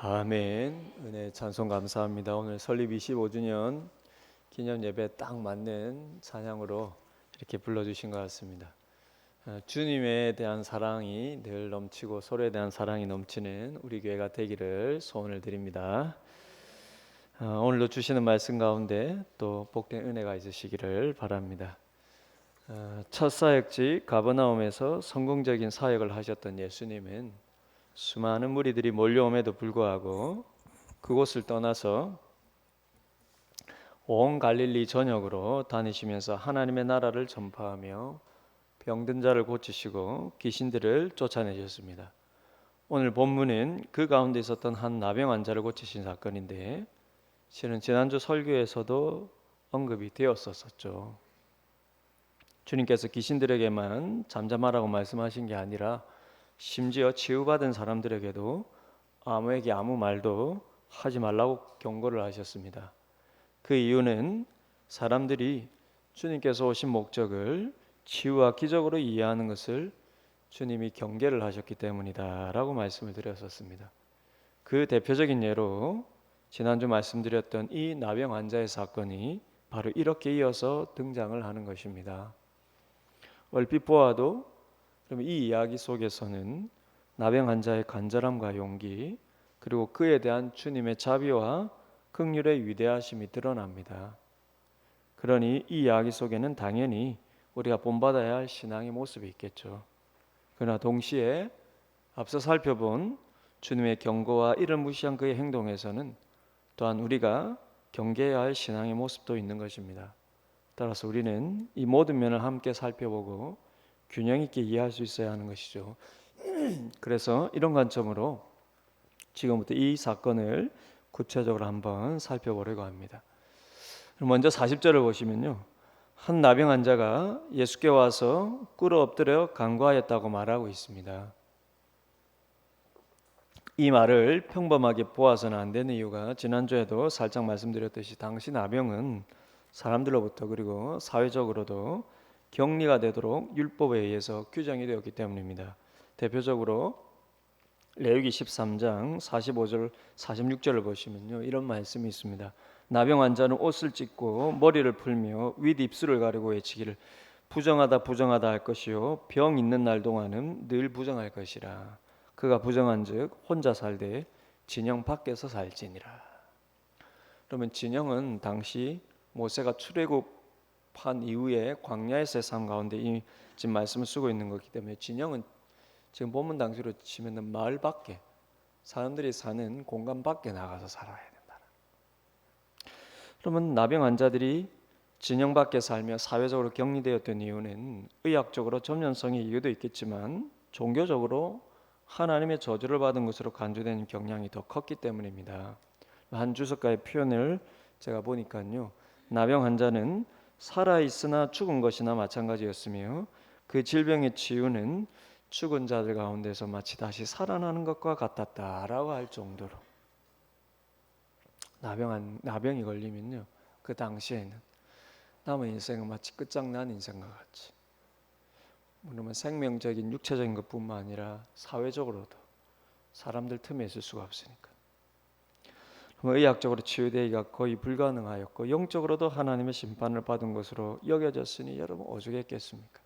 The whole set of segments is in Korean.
아멘. 은혜 찬송 감사합니다. 오늘 설립 25주년 기념 예배 딱 맞는 찬양으로 이렇게 불러주신 것 같습니다. 주님에 대한 사랑이 늘 넘치고 서로에 대한 사랑이 넘치는 우리 교회가 되기를 소원을 드립니다. 오늘도 주시는 말씀 가운데 또 복된 은혜가 있으시기를 바랍니다. 첫 사역지 가버나움에서 성공적인 사역을 하셨던 예수님은 수많은 무리들이 몰려옴에도 불구하고 그곳을 떠나서 온 갈릴리 전역으로 다니시면서 하나님의 나라를 전파하며 병든 자를 고치시고 귀신들을 쫓아내셨습니다. 오늘 본문은 그 가운데 있었던 한 나병 환자를 고치신 사건인데 실은 지난주 설교에서도 언급이 되었었죠. 주님께서 귀신들에게만 잠잠하라고 말씀하신 게 아니라 심지어 치유받은 사람들에게도 아무에게 아무 말도 하지 말라고 경고를 하셨습니다. 그 이유는 사람들이 주님께서 오신 목적을 치유와 기적으로 이해하는 것을 주님이 경계를 하셨기 때문이다 라고 말씀을 드렸었습니다. 그 대표적인 예로 지난주 말씀드렸던 이 나병 환자의 사건이 바로 이렇게 이어서 등장을 하는 것입니다. 얼핏 보아도 그럼 이 이야기 속에서는 나병 환자의 간절함과 용기 그리고 그에 대한 주님의 자비와 긍휼의 위대하심이 드러납니다. 그러니 이 이야기 속에는 당연히 우리가 본받아야 할 신앙의 모습이 있겠죠. 그러나 동시에 앞서 살펴본 주님의 경고와 이를 무시한 그의 행동에서는 또한 우리가 경계해야 할 신앙의 모습도 있는 것입니다. 따라서 우리는 이 모든 면을 함께 살펴보고 균형 있게 이해할 수 있어야 하는 것이죠. 그래서 이런 관점으로 지금부터 이 사건을 구체적으로 한번 살펴보려고 합니다. 먼저 40절을 보시면요. 한 나병 환자가 예수께 와서 꿇어 엎드려 간구하였다고 말하고 있습니다. 이 말을 평범하게 보아서는 안 되는 이유가 지난주에도 살짝 말씀드렸듯이 당시 나병은 사람들로부터 그리고 사회적으로도 격리가 되도록 율법에 의해서 규정이 되었기 때문입니다. 대표적으로 레위기 13장 45절 46절을 보시면요. 이런 말씀이 있습니다. 나병 환자는 옷을 찢고 머리를 풀며 윗 입술을 가리고 외치기를 부정하다 부정하다 할 것이요 병 있는 날 동안은 늘 부정할 것이라. 그가 부정한즉 혼자 살되 진영 밖에서 살지니라. 그러면 진영은 당시 모세가 출애굽한 이후에 광야에서의 삶 가운데 이 지금 말씀을 쓰고 있는 거기 때문에 진영은 지금 본문 당시로 치면은 마을 밖에 사람들이 사는 공간 밖에 나가서 살아야 된다. 그러면 나병 환자들이 진영 밖에 살며 사회적으로 격리되었던 이유는 의학적으로 전염성의 이유도 있겠지만 종교적으로 하나님의 저주를 받은 것으로 간주되는 경향이 더 컸기 때문입니다. 한 주석가의 표현을 제가 보니까요. 나병 환자는 살아있으나 죽은 것이나 마찬가지였으며 그 질병의 치유는 죽은 자들 가운데서 마치 다시 살아나는 것과 같았다라고 할 정도로 나병이 걸리면요. 그 당시에는 남은 인생은 마치 끝장난 인생과 같이 그러면 생명적인 육체적인 것뿐만 아니라 사회적으로도 사람들 틈에 있을 수가 없으니까 의학적으로 치유되기가 거의 불가능하였고 영적으로도 하나님의 심판을 받은 것으로 여겨졌으니 여러분 오죽했겠습니까?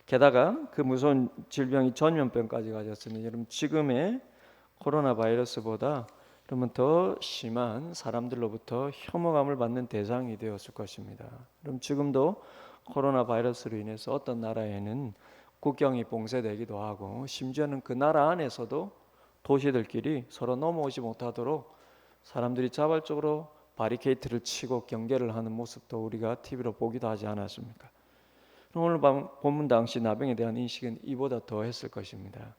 게다가 그 무서운 질병이 전염병까지 가졌으니 여러분 지금의 코로나 바이러스보다 그러면 더 심한 사람들로부터 혐오감을 받는 대상이 되었을 것입니다. 그럼 지금도 코로나 바이러스로 인해서 어떤 나라에는 국경이 봉쇄되기도 하고 심지어는 그 나라 안에서도 도시들끼리 서로 넘어오지 못하도록 사람들이 자발적으로 바리케이트를 치고 경계를 하는 모습도 우리가 TV로 보기도 하지 않았습니까? 오늘 본문 당시 나병에 대한 인식은 이보다 더 했을 것입니다.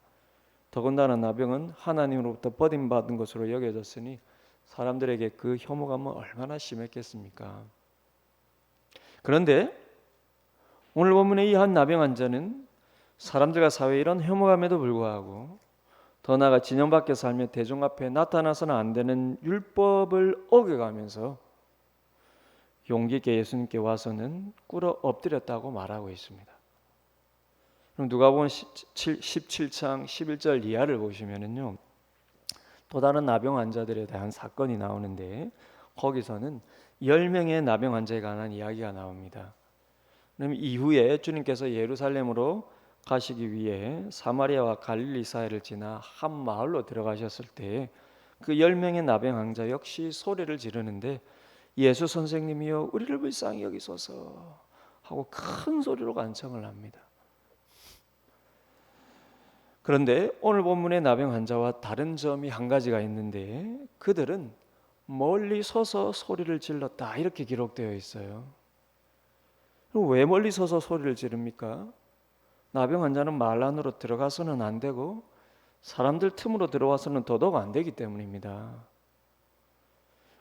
더군다나 나병은 하나님으로부터 버림받은 것으로 여겨졌으니 사람들에게 그 혐오감은 얼마나 심했겠습니까? 그런데 오늘 본문의 이 한 나병 환자는 사람들과 사회의 이런 혐오감에도 불구하고 더 나아가 진영 밖에 살며 대중 앞에 나타나서는 안 되는 율법을 어겨가면서 용기 있게 예수님께 와서는 꿇어 엎드렸다고 말하고 있습니다. 그럼 누가복음 17장 11절 이하를 보시면은요. 또 다른 나병 환자들에 대한 사건이 나오는데 거기서는 10명의 나병 환자에 관한 이야기가 나옵니다. 그럼 이후에 주님께서 예루살렘으로 가시기 위해 사마리아와 갈릴리 사이를 지나 한 마을로 들어가셨을 때 그 10명의 나병 환자 역시 소리를 지르는데 예수 선생님이여 우리를 불쌍히 여기소서 하고 큰 소리로 간청을 합니다. 그런데 오늘 본문의 나병 환자와 다른 점이 한 가지가 있는데 그들은 멀리 서서 소리를 질렀다 이렇게 기록되어 있어요. 그럼 왜 멀리 서서 소리를 지릅니까? 나병 환자는 말 안으로 들어가서는 안 되고 사람들 틈으로 들어와서는 더더욱 안 되기 때문입니다.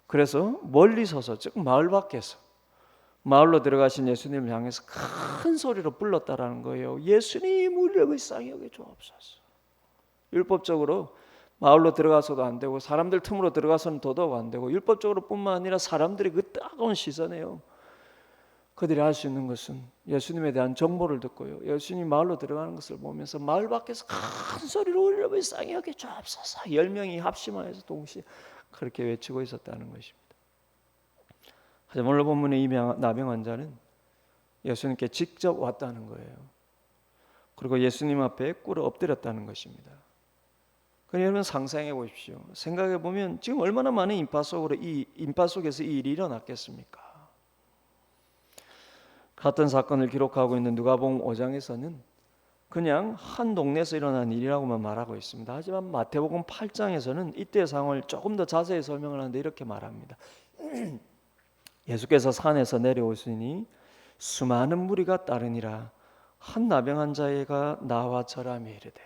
그래서 멀리 서서 즉 마을 밖에서 마을로 들어가신 예수님을 향해서 큰 소리로 불렀다라는 거예요. 예수님 우리를 불쌍히 여겨 주옵소서. 율법적으로 마을로 들어가서도 안 되고 사람들 틈으로 들어가서는 더더욱 안 되고 율법적으로 뿐만 아니라 사람들이 그 따가운 시선에요. 그들이 할 수 있는 것은 예수님에 대한 정보를 듣고요. 예수님 마을로 들어가는 것을 보면서 마을 밖에서 큰 소리로 우리를 불쌍히 여겨 주옵소서. 10명이 합심하여서 동시에 그렇게 외치고 있었다는 것입니다. 하지만 오늘 본문의 이 나병 환자는 예수님께 직접 왔다는 거예요. 그리고 예수님 앞에 꿇어 엎드렸다는 것입니다. 그럼 여러분 상상해 보십시오. 생각해 보면 지금 얼마나 많은 인파 속에서 이 일이 일어났겠습니까? 같은 사건을 기록하고 있는 누가복음 5장에서는 그냥 한 동네에서 일어난 일이라고만 말하고 있습니다. 하지만 마태복음 8장에서는 이때 상황을 조금 더 자세히 설명을 하는데 이렇게 말합니다. 예수께서 산에서 내려오시니 수많은 무리가 따르니라. 한 나병 환자가 나와 절하며 이르되.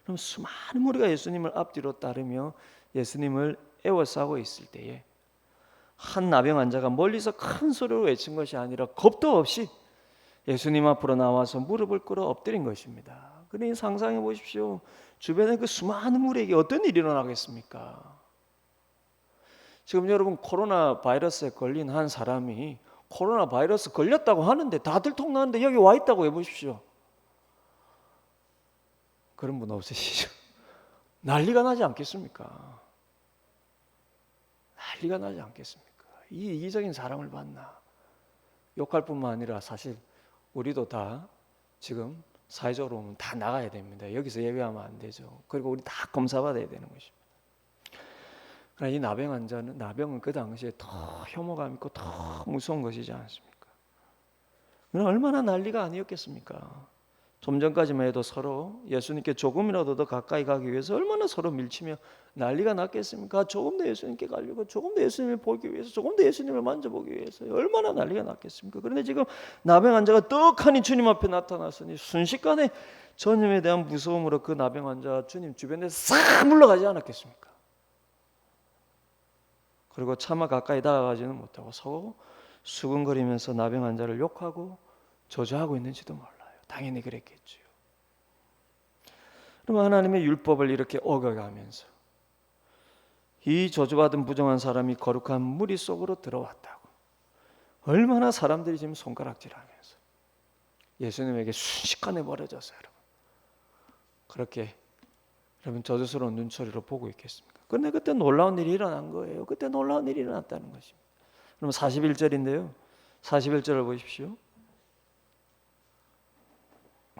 그럼 수많은 무리가 예수님을 앞뒤로 따르며 예수님을 애워싸고 있을 때에 한 나병 환자가 멀리서 큰 소리로 외친 것이 아니라 겁도 없이 예수님 앞으로 나와서 무릎을 꿇어 엎드린 것입니다. 그러니 상상해 보십시오. 주변에 그 수많은 무리에게 어떤 일이 일어나겠습니까? 지금 여러분 코로나 바이러스에 걸린 한 사람이 코로나 바이러스 걸렸다고 하는데 다들 통나는데 여기 와 있다고 해보십시오. 그런 분 없으시죠? 난리가 나지 않겠습니까? 난리가 나지 않겠습니까? 이 이기적인 사람을 봤나? 욕할 뿐만 아니라 사실 우리도 다 지금 사회적으로 보면 다 나가야 됩니다. 여기서 예배하면 안 되죠. 그리고 우리 다 검사받아야 되는 것입니다. 그러나 이 나병 환자는 나병은 그 당시에 더 혐오감 있고 더 무서운 것이지 않습니까? 얼마나 난리가 아니었겠습니까? 좀 전까지만 해도 서로 예수님께 조금이라도 더 가까이 가기 위해서 얼마나 서로 밀치며 난리가 났겠습니까? 조금 더 예수님께 가려고 조금 더 예수님을 보기 위해서 조금 더 예수님을 만져보기 위해서 얼마나 난리가 났겠습니까? 그런데 지금 나병 환자가 떡하니 주님 앞에 나타났으니 순식간에 전염에 대한 무서움으로 그 나병 환자가 주님 주변에 싹 물러가지 않았겠습니까? 그리고 차마 가까이 다가가지는 못하고 서고 수근거리면서 나병 환자를 욕하고 저주하고 있는지도 몰라요. 당연히 그랬겠죠. 그럼 하나님의 율법을 이렇게 어겨가면서 이 저주받은 부정한 사람이 거룩한 무리 속으로 들어왔다고 얼마나 사람들이 지금 손가락질하면서 예수님에게 순식간에 버려져서 그렇게 여러분 저주스러운 눈초리로 보고 있겠습니까? 그런데 그때 놀라운 일이 일어난 거예요. 그때 놀라운 일이 일어났다는 것입니다. 그럼 41절인데요. 41절을 보십시오.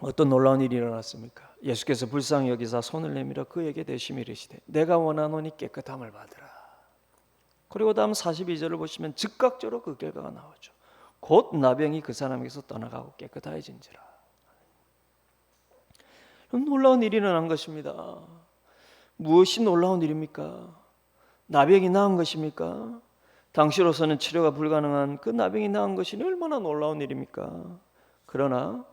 어떤 놀라운 일이 일어났습니까? 예수께서 불쌍히 여기사 손을 내밀어 그에게 대심히 이르시되 내가 원하노니 깨끗함을 받으라. 그리고 다음 42절을 보시면 즉각적으로 그 결과가 나오죠. 곧 나병이 그 사람에게서 떠나가고 깨끗해진지라. 놀라운 일이 일어난 것입니다. 무엇이 놀라운 일입니까? 나병이 나은 것입니까? 당시로서는 치료가 불가능한 그 나병이 나은 것이 얼마나 놀라운 일입니까? 그러나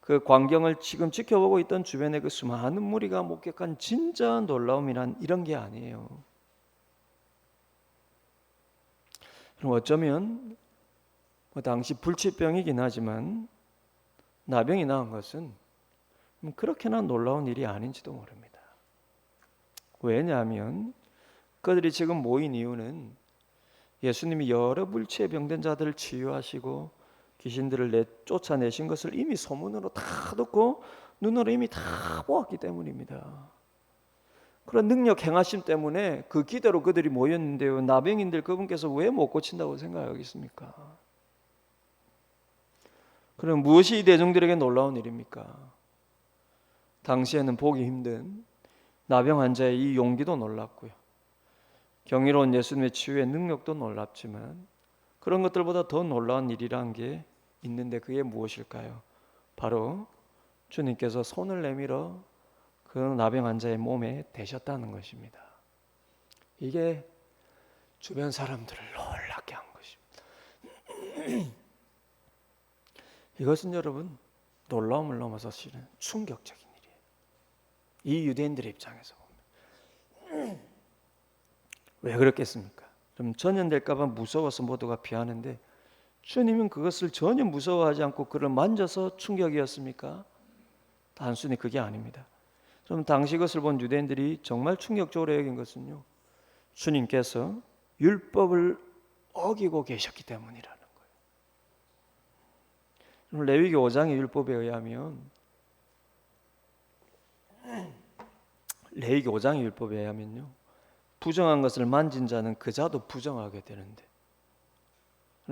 그 광경을 지금 지켜보고 있던 주변의 그 수많은 무리가 목격한 진짜 놀라움이란 이런 게 아니에요. 그럼 어쩌면 당시 불치병이긴 하지만 나병이 나은 것은 그렇게나 놀라운 일이 아닌지도 모릅니다. 왜냐하면 그들이 지금 모인 이유는 예수님이 여러 불치에 병든 자들을 치유하시고 귀신들을 쫓아내신 것을 이미 소문으로 다 듣고 눈으로 이미 다 보았기 때문입니다. 그런 능력 행하심 때문에 그 기대로 그들이 모였는데요, 나병인들 그분께서 왜 못 고친다고 생각하겠습니까? 그럼 무엇이 이 대중들에게 놀라운 일입니까? 당시에는 보기 힘든 나병 환자의 이 용기도 놀랍고요, 경이로운 예수님의 치유의 능력도 놀랍지만 그런 것들보다 더 놀라운 일이란 게 있는데 그게 무엇일까요? 바로 주님께서 손을 내밀어 그 나병 환자의 몸에 대셨다는 것입니다. 이게 주변 사람들을 놀랍게 한 것입니다. 이것은 여러분 놀라움을 넘어서 실은 충격적인 일이에요. 이 유대인들의 입장에서 보면 왜 그렇겠습니까? 그럼 전염될까 봐 무서워서 모두가 피하는데 주님은 그것을 전혀 무서워하지 않고 그를 만져서 충격이었습니까? 단순히 그게 아닙니다. 그럼 당시 그것을 본 유대인들이 정말 충격적으로 여긴 것은요, 주님께서 율법을 어기고 계셨기 때문이라는 거예요. 레위기 5장의 율법에 의하면 레위기 5장의 율법에 의하면요, 부정한 것을 만진 자는 그 자도 부정하게 되는데,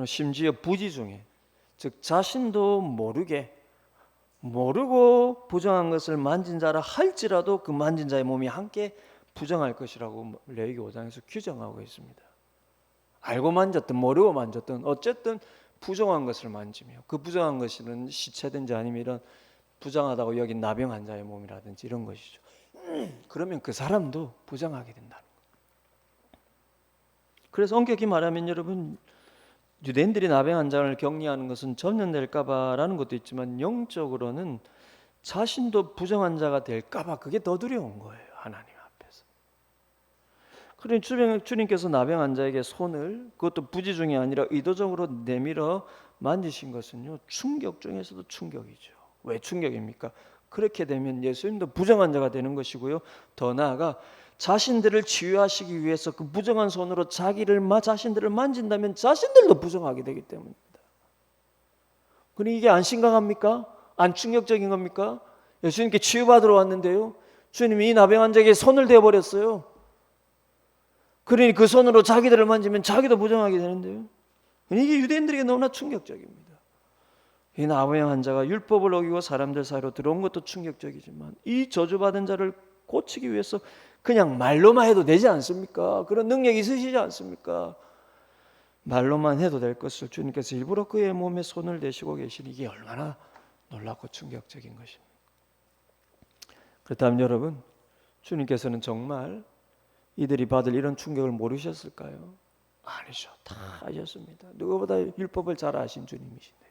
심지어 부지 중에, 즉 자신도 모르고 부정한 것을 만진 자라 할지라도 그 만진 자의 몸이 함께 부정할 것이라고 레위기 5장에서 규정하고 있습니다. 알고 만졌든 모르고 만졌든 어쨌든 부정한 것을 만지며 그 부정한 것은 시체든지 아니면 이런 부정하다고 여긴 나병 환자의 몸이라든지 이런 것이죠. 그러면 그 사람도 부정하게 된다는 거예요. 그래서 엄격히 말하면 여러분, 유대인들이 나병 환자를 격리하는 것은 전염될까봐라는 것도 있지만 영적으로는 자신도 부정한 자가 될까봐 그게 더 두려운 거예요, 하나님 앞에서. 그러니 주님께서 나병 환자에게 손을, 그것도 부지 중이 아니라 의도적으로 내밀어 만지신 것은요, 충격 중에서도 충격이죠. 왜 충격입니까? 그렇게 되면 예수님도 부정한 자가 되는 것이고요, 더 나아가 자신들을 치유하시기 위해서 그 부정한 손으로 자신들을 만진다면 자신들도 부정하게 되기 때문입니다. 그러니 이게 안 심각합니까? 안 충격적인 겁니까? 예수님께 치유받으러 왔는데요, 주님이 이 나병 환자에게 손을 대버렸어요. 그러니 그 손으로 자기들을 만지면 자기도 부정하게 되는데요, 이게 유대인들에게 너무나 충격적입니다. 이 나병 환자가 율법을 어기고 사람들 사이로 들어온 것도 충격적이지만 이 저주받은 자를 고치기 위해서 그냥 말로만 해도 되지 않습니까? 그런 능력이 있으시지 않습니까? 말로만 해도 될 것을 주님께서 일부러 그의 몸에 손을 대시고 계시니 이게 얼마나 놀랍고 충격적인 것입니다. 그렇다면 여러분, 주님께서는 정말 이들이 받을 이런 충격을 모르셨을까요? 아니죠. 다 아셨습니다. 누구보다 율법을 잘 아신 주님이신데요.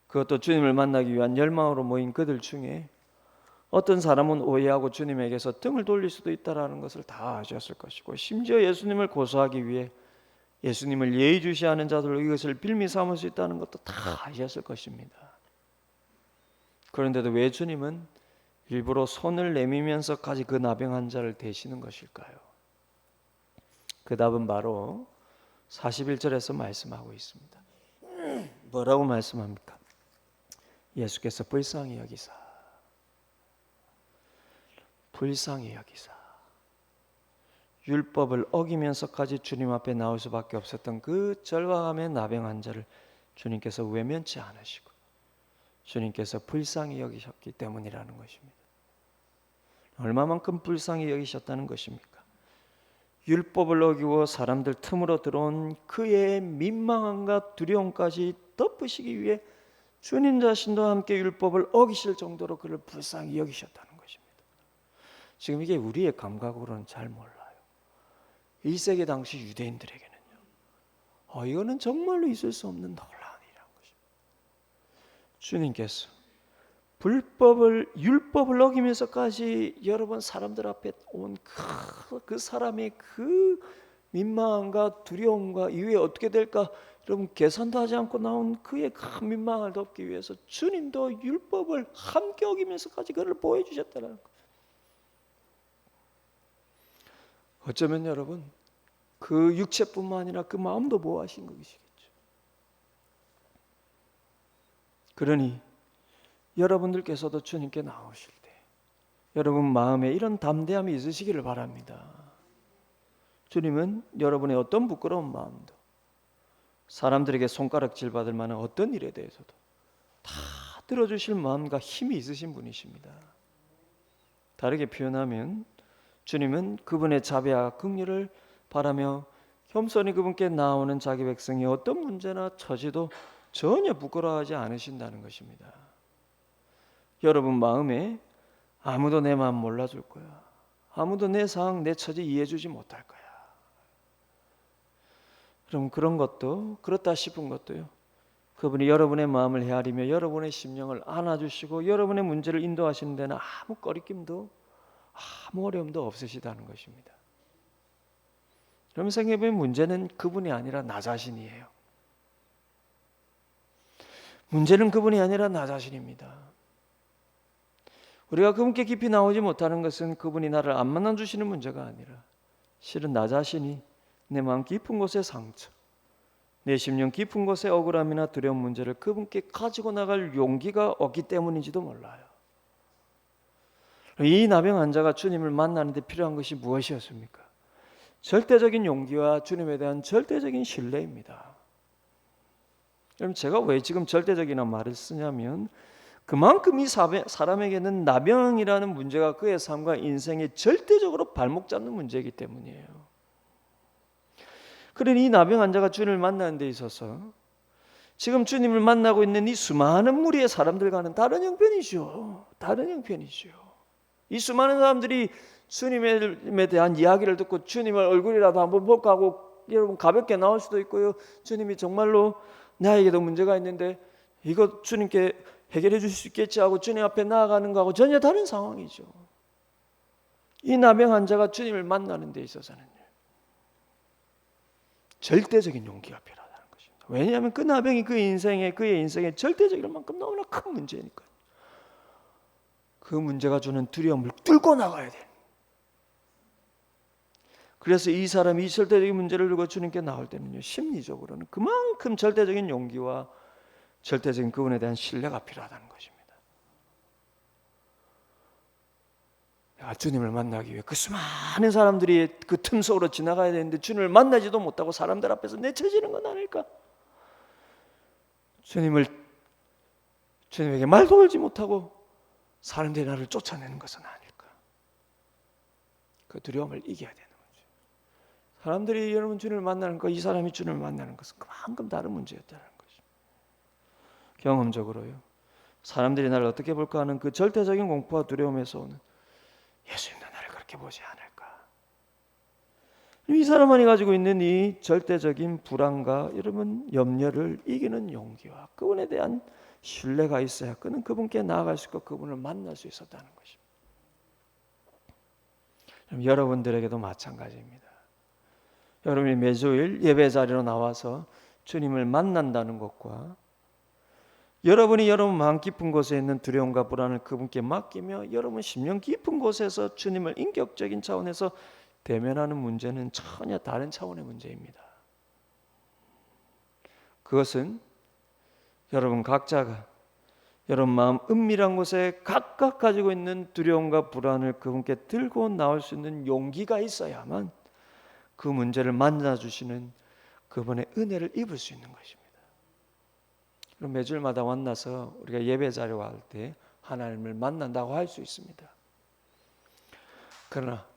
그것도 주님을 만나기 위한 열망으로 모인 그들 중에 어떤 사람은 오해하고 주님에게서 등을 돌릴 수도 있다라는 것을 다 아셨을 것이고, 심지어 예수님을 고소하기 위해 예수님을 예의주시하는 자들로 이것을 빌미 삼을 수 있다는 것도 다 아셨을 것입니다. 그런데도 왜 주님은 일부러 손을 내밀면서까지 그 나병 환자를 대시는 것일까요? 그 답은 바로 41절에서 말씀하고 있습니다. 뭐라고 말씀합니까? 예수께서 불쌍히 여기사 율법을 어기면서까지 주님 앞에 나올 수밖에 없었던 그 절박함의 나병 환자를 주님께서 외면치 않으시고 주님께서 불쌍히 여기셨기 때문이라는 것입니다. 얼마만큼 불쌍히 여기셨다는 것입니까? 율법을 어기고 사람들 틈으로 들어온 그의 민망함과 두려움까지 덮으시기 위해 주님 자신도 함께 율법을 어기실 정도로 그를 불쌍히 여기셨다는 것입니다. 지금 이게 우리의 감각으로는 잘 몰라요. 1세기 당시 유대인들에게는요, 이거는 정말로 있을 수 없는 놀라운 일이라는 것입니다. 주님께서 율법을 어기면서까지 여러 번 사람들 앞에 온 그 사람의 그 민망함과 두려움과 이후에 어떻게 될까, 여러분 계산도 하지 않고 나온 그의 큰 민망을 덮기 위해서 주님도 율법을 함께 어기면서까지 그를 보여주셨다는 거예요. 어쩌면 여러분 그 육체뿐만 아니라 그 마음도 보호하신 것이겠죠. 그러니 여러분들께서도 주님께 나오실 때 여러분 마음에 이런 담대함이 있으시기를 바랍니다. 주님은 여러분의 어떤 부끄러운 마음도, 사람들에게 손가락질 받을 만한 어떤 일에 대해서도 다 들어주실 마음과 힘이 있으신 분이십니다. 다르게 표현하면 주님은 그분의 자비와 긍휼을 바라며 겸손히 그분께 나오는 자기 백성이 어떤 문제나 처지도 전혀 부끄러워하지 않으신다는 것입니다. 여러분 마음에 아무도 내 마음 몰라줄 거야, 아무도 내 상황, 내 처지 이해해주지 못할 거야. 그럼 그런 것도, 그렇다 싶은 것도요, 그분이 여러분의 마음을 헤아리며 여러분의 심령을 안아주시고 여러분의 문제를 인도하시는 데는 아무 꺼리낌도 아무 어려움도 없으시다는 것입니다. 그럼 생각해보면 문제는 그분이 아니라 나 자신이에요. 문제는 그분이 아니라 나 자신입니다. 우리가 그분께 깊이 나오지 못하는 것은 그분이 나를 안 만나주시는 문제가 아니라 실은 나 자신이 내 마음 깊은 곳의 상처, 내 심령 깊은 곳의 억울함이나 두려운 문제를 그분께 가지고 나갈 용기가 없기 때문인지도 몰라요. 이 나병 환자가 주님을 만나는 데 필요한 것이 무엇이었습니까? 절대적인 용기와 주님에 대한 절대적인 신뢰입니다. 여러분, 제가 왜 지금 절대적이라는 말을 쓰냐면 그만큼 이 사람에게는 나병이라는 문제가 그의 삶과 인생에 절대적으로 발목 잡는 문제이기 때문이에요. 그러니 이 나병 환자가 주님을 만나는 데 있어서 지금 주님을 만나고 있는 이 수많은 무리의 사람들과는 다른 형편이죠. 다른 형편이죠. 이 수많은 사람들이 주님에 대한 이야기를 듣고 주님을 얼굴이라도 한번 볼까 하고 여러분 가볍게 나올 수도 있고요. 주님이 정말로 나에게도 문제가 있는데 이거 주님께 해결해 주실 수 있겠지 하고 주님 앞에 나아가는 거하고 전혀 다른 상황이죠. 이 나병 환자가 주님을 만나는 데 있어서는 절대적인 용기가 필요하다는 것입니다. 왜냐하면 그 나병이 그의 인생에 절대적일 만큼 너무나 큰 문제니까요. 그 문제가 주는 두려움을 뚫고 나가야 돼. 그래서 이 사람이 이 절대적인 문제를 들고 주님께 나올 때는요, 심리적으로는 그만큼 절대적인 용기와 절대적인 그분에 대한 신뢰가 필요하다는 것입니다. 내가 주님을 만나기 위해 그 수많은 사람들이 그 틈 속으로 지나가야 되는데 주님을 만나지도 못하고 사람들 앞에서 내쳐지는 건 아닐까? 주님에게 말도 걸지 못하고 사람들이 나를 쫓아내는 것은 아닐까? 그 두려움을 이겨야 되는 거죠. 사람들이 여러분 주님을 만나는 것, 이 사람이 주님을 만나는 것은 그만큼 다른 문제였다는 것입니다. 경험적으로요, 사람들이 나를 어떻게 볼까 하는 그 절대적인 공포와 두려움에서 오는 예수님도 나를 그렇게 보지 않을까? 이 사람만이 가지고 있는 이 절대적인 불안과 여러분 염려를 이기는 용기와 그분에 대한 신뢰가 있어야 그는 그분께 나아갈 수 있고 그분을 만날 수 있었다는 것입니다. 여러분들에게도 마찬가지입니다. 여러분이 매주일 예배 자리로 나와서 주님을 만난다는 것과 여러분이 여러분 마음 깊은 곳에 있는 두려움과 불안을 그분께 맡기며 여러분 심령 깊은 곳에서 주님을 인격적인 차원에서 대면하는 문제는 전혀 다른 차원의 문제입니다. 그것은 여러분 각자가 여러분 마음 은밀한 곳에 각각 가지고 있는 두려움과 불안을 그분께 들고 나올 수 있는 용기가 있어야만 그 문제를 만나주시는 그분의 은혜를 입을 수 있는 것입니다. 그럼 매주일마다 만나서 우리가 예배 자리에 갈 때 하나님을 만난다고 할 수 있습니다. 그러나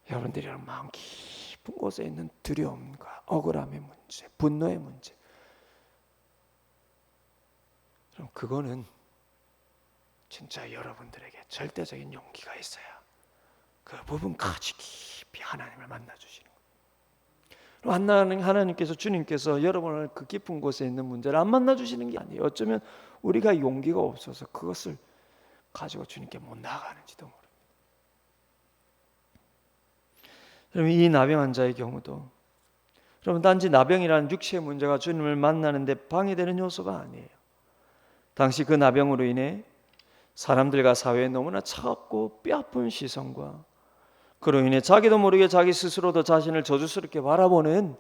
여러분들이 마음 깊은 곳에 있는 두려움과 억울함의 문제, 분노의 문제, 그럼 그거는 진짜 여러분들에게 절대적인 용기가 있어야 그 부분까지 깊이 하나님을 만나주시는 거예요. 하나님께서 주님께서 여러분을 그 깊은 곳에 있는 문제를 안 만나주시는 게 아니에요. 어쩌면 우리가 용기가 없어서 그것을 가지고 주님께 못 나아가는지도 모릅니다. 여러분 이 나병 환자의 경우도 여러분 단지 나병이라는 육체의 문제가 주님을 만나는 데 방해되는 요소가 아니에요. 당시 그 나병으로 인해 사람들과 사회에 너무나 차갑고 뼈아픈 시선과 그로 인해 자기도 모르게 자기 스스로도 자신을 저주스럽게 바라보는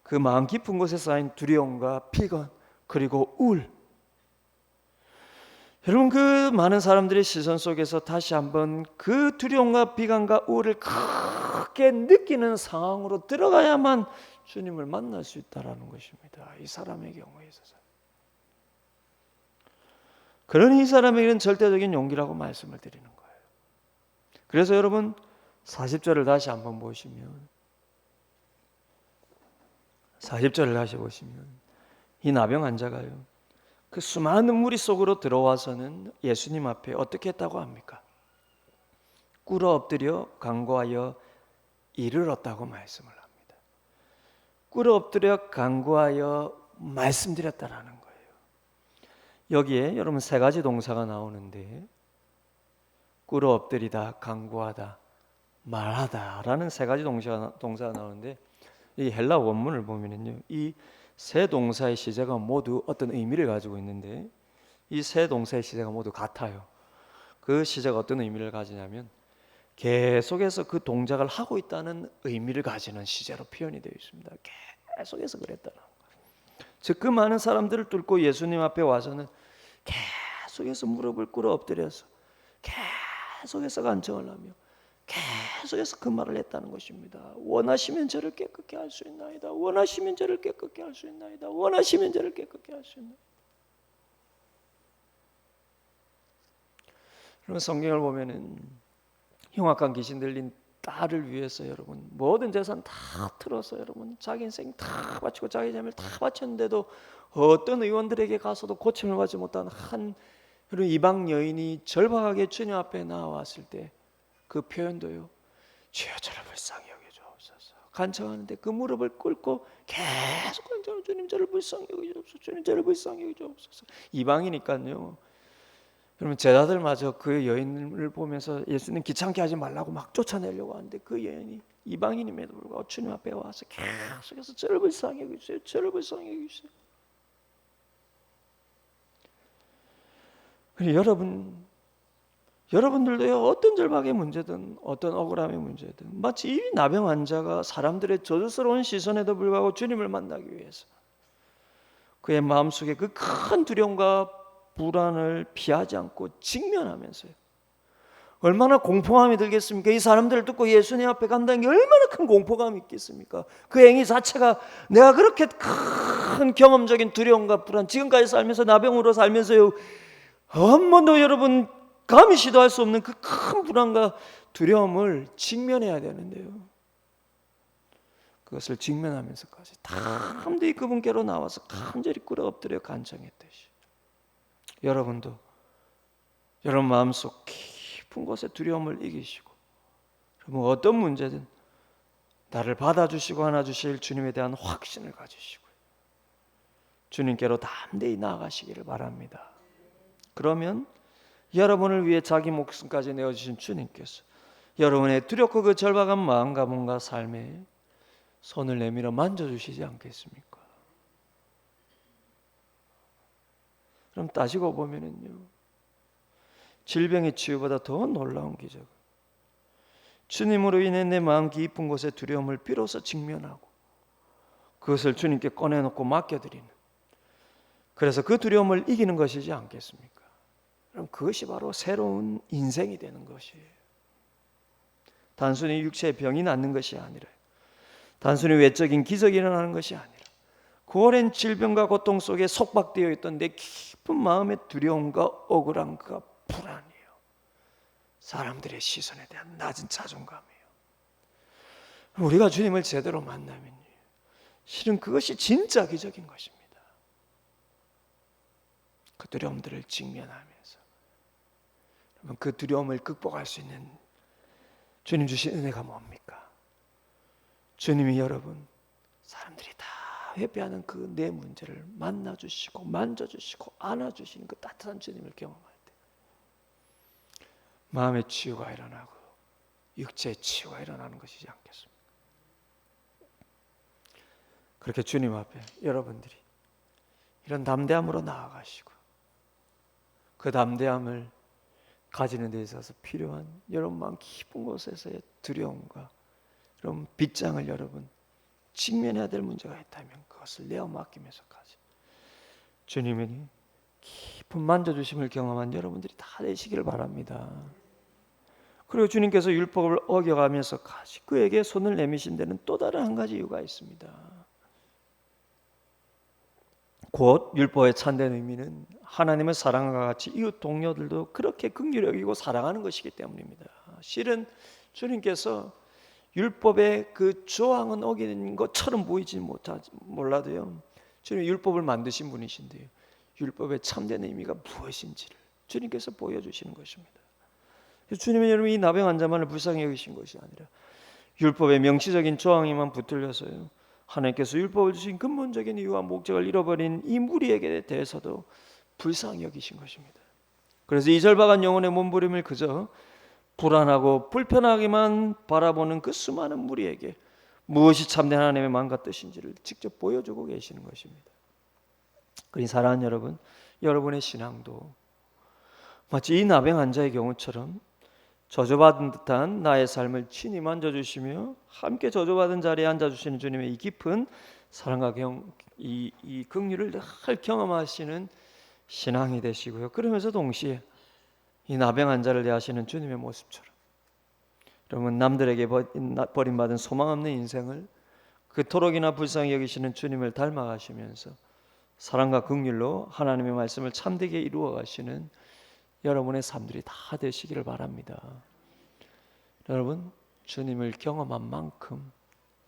그 마음 깊은 곳에 쌓인 두려움과 피곤 그리고 우울, 여러분, 그 많은 사람들의 시선 속에서 다시 한번 그 두려움과 비관과 우울을 크게 느끼는 상황으로 들어가야만 주님을 만날 수 있다라는 것입니다. 이 사람의 경우에 있어서. 그러니 이 사람에게는 절대적인 용기라고 말씀을 드리는 거예요. 그래서 여러분 40절을 다시 한번 보시면 40절을 다시 보시면 이 나병 환자가요, 그 수많은 무리 속으로 들어와서는 예수님 앞에 어떻게 했다고 합니까? 꿇어 엎드려 간구하여 이르렀다고 말씀을 합니다. 꿇어 엎드려 간구하여 말씀드렸다라는 거예요. 여기에 여러분 세 가지 동사가 나오는데, 꿇어 엎드리다, 간구하다, 말하다라는 세 가지 동사가 나오는데, 이 헬라 원문을 보면은요, 이 세 동사의 시제가 모두 어떤 의미를 가지고 있는데, 이 세 동사의 시제가 모두 같아요. 그 시제가 어떤 의미를 가지냐면 계속해서 그 동작을 하고 있다는 의미를 가지는 시제로 표현이 되어 있습니다. 계속해서 그랬다는 거예요. 즉 그 많은 사람들을 뚫고 예수님 앞에 와서는 계속해서 무릎을 꿇어 엎드려서 계속해서 간청을 하며 계속해서 그 말을 했다는 것입니다. 원하시면 저를 깨끗게 할 수 있나이다. 원하시면 저를 깨끗게 할 수 있나이다. 원하시면 저를 깨끗게 할 수 있나이다. 그러면 성경을 보면은 흉악한 귀신 들린 딸을 위해서 여러분 모든 재산 다 틀어서 여러분 자기 인생 다 바치고 자기 삶을 다 바쳤는데도 어떤 의원들에게 가서도 고침을 받지 못한 한 그런 이방 여인이 절박하게 주님 앞에 나왔을 때 그 표현도요, 주여 저를 불쌍히 여겨주옵소서. 간청하는데 그 무릎을 꿇고 계속 간청하는, 주님 저를 불쌍히 여겨주옵소서. 주님 저를 불쌍히 여겨주옵소서. 이방이니까요, 그러면 제자들마저 그 여인을 보면서 예수님 귀찮게 하지 말라고 막 쫓아내려고 하는데, 그 여인이 이방인임에도 불구하고 주님 앞에 와서 계속해서 저를 불쌍히 여겨주세요. 저를 불쌍히 여겨주세요. 여러분들도요, 어떤 절박의 문제든 어떤 억울함의 문제든 마치 이 나병 환자가 사람들의 저주스러운 시선에도 불구하고 주님을 만나기 위해서 그의 마음속에 그 큰 두려움과 불안을 피하지 않고 직면하면서요, 얼마나 공포감이 들겠습니까? 이 사람들을 듣고 예수님 앞에 간다는 게 얼마나 큰 공포감이 있겠습니까? 그 행위 자체가 내가 그렇게 큰 경험적인 두려움과 불안, 지금까지 살면서 나병으로 살면서요, 한 번도 여러분 감히 시도할 수 없는 그 큰 불안과 두려움을 직면해야 되는데요, 그것을 직면하면서까지 담대히 그분께로 나와서 간절히 꿇어 엎드려 간청했듯이 여러분도 여러분 마음속 깊은 곳의 두려움을 이기시고, 여러분 어떤 문제든 나를 받아주시고 안아주실 주님에 대한 확신을 가지시고 주님께로 담대히 나아가시기를 바랍니다. 그러면 여러분을 위해 자기 목숨까지 내어주신 주님께서 여러분의 두렵고 그 절박한 마음과 몸과 삶에 손을 내밀어 만져주시지 않겠습니까? 그럼 따지고 보면은요, 질병의 치유보다 더 놀라운 기적, 주님으로 인해 내 마음 깊은 곳에 두려움을 비로소 직면하고 그것을 주님께 꺼내놓고 맡겨드리는, 그래서 그 두려움을 이기는 것이지 않겠습니까? 그럼 그것이 바로 새로운 인생이 되는 것이에요. 단순히 육체의 병이 낫는 것이 아니라, 단순히 외적인 기적이 일어나는 것이 아니라, 그 오랜 질병과 고통 속에 속박되어 있던 내 깊은 마음의 두려움과 억울함과 불안이에요. 사람들의 시선에 대한 낮은 자존감이에요. 우리가 주님을 제대로 만나면 실은 그것이 진짜 기적인 것입니다. 그 두려움들을 직면하면서 그 두려움을 극복할 수 있는 주님 주신 은혜가 뭡니까? 주님이 여러분 사람들이 다 회피하는 그 내 문제를 만나주시고 만져주시고 안아주시는 그 따뜻한 주님을 경험할 때 마음의 치유가 일어나고 육체의 치유가 일어나는 것이지 않겠습니까? 그렇게 주님 앞에 여러분들이 이런 담대함으로 나아가시고 그 담대함을 가지는 데 있어서 필요한 여러분 마음 깊은 곳에서의 두려움과 그런 빗장을 여러분 직면해야 될 문제가 있다면 그것을 내어 맡기면서까지 주님이 깊은 만져주심을 경험한 여러분들이 다 되시기를 바랍니다. 그리고 주님께서 율법을 어겨가면서 그에게 손을 내미신 데는 또 다른 한 가지 이유가 있습니다. 곧 율법의 참된 의미는 하나님의 사랑과 같이 이웃 동료들도 그렇게 긍휼히 여기고 사랑하는 것이기 때문입니다. 실은 주님께서 율법의 그 조항은 어기는 것처럼 보이지 몰라도요, 주님 율법을 만드신 분이신데요, 율법의 참된 의미가 무엇인지를 주님께서 보여주시는 것입니다. 주님은 여러분 이 나병 환자만을 불쌍히 여기신 것이 아니라 율법의 명시적인 조항에만 붙들려서요, 하나님께서 율법을 주신 근본적인 이유와 목적을 잃어버린 이 무리에게 대해서도 불쌍히 여기신 것입니다. 그래서 이절박한 영혼의 몸부림을 그저 불안하고 불편하게만 바라보는 그 수많은 무리에게 무엇이 참된 하나님의 마음과 뜻인지를 직접 보여주고 계시는 것입니다. 그러니 사랑하는 여러분, 여러분의 신앙도 마치 이 나병 환자의 경우처럼 저주받은 듯한 나의 삶을 친히 만져주시며 함께 저주받은 자리에 앉아주시는 주님의 이 깊은 사랑과 이 긍휼을 늘 경험하시는 신앙이 되시고요. 그러면서 동시에 이 나병 환자를 대하시는 주님의 모습처럼 여러분 남들에게 버림받은 소망 없는 인생을 그토록이나 불쌍히 여기시는 주님을 닮아가시면서 사랑과 긍휼로 하나님의 말씀을 참되게 이루어 가시는 여러분의 삶들이 다 되시기를 바랍니다. 여러분 주님을 경험한 만큼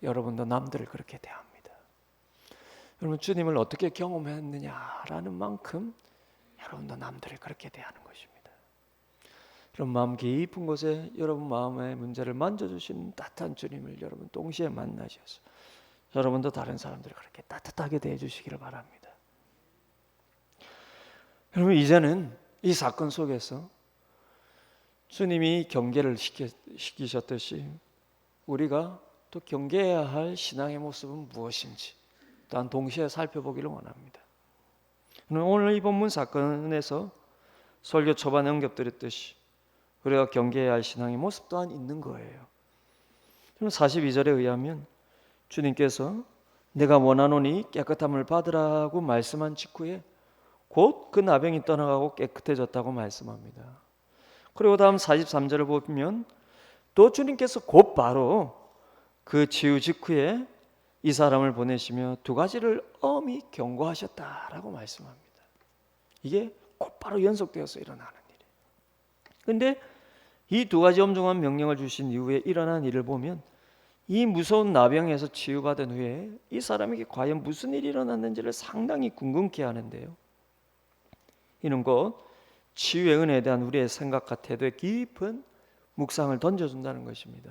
여러분도 남들을 그렇게 대합니다. 여러분 주님을 어떻게 경험했느냐라는 만큼 여러분도 남들을 그렇게 대하는 것입니다. 여러분 마음 깊은 곳에 여러분 마음의 문제를 만져주시는 따뜻한 주님을 여러분 동시에 만나셔서 여러분도 다른 사람들을 그렇게 따뜻하게 대해주시기를 바랍니다. 여러분 이제는 이 사건 속에서 주님이 경계를 시키셨듯이 우리가 또 경계해야 할 신앙의 모습은 무엇인지 또한 동시에 살펴보기를 원합니다. 오늘 이 본문 사건에서 설교 초반에 언급드렸듯이 우리가 경계해야 할 신앙의 모습 또한 있는 거예요. 42절에 의하면 주님께서 내가 원하노니 깨끗함을 받으라고 말씀한 직후에 곧 그 나병이 떠나가고 깨끗해졌다고 말씀합니다. 그리고 다음 43절을 보면 또 주님께서 곧바로 그 치유 직후에 이 사람을 보내시며 두 가지를 엄히 경고하셨다라고 말씀합니다. 이게 곧바로 연속되어서 일어나는 일이에요. 그런데 이 두 가지 엄중한 명령을 주신 이후에 일어난 일을 보면 이 무서운 나병에서 치유받은 후에 이 사람에게 과연 무슨 일이 일어났는지를 상당히 궁금케 하는데요. 이는 곧 치유의 은혜에 대한 우리의 생각과 태도에 깊은 묵상을 던져준다는 것입니다.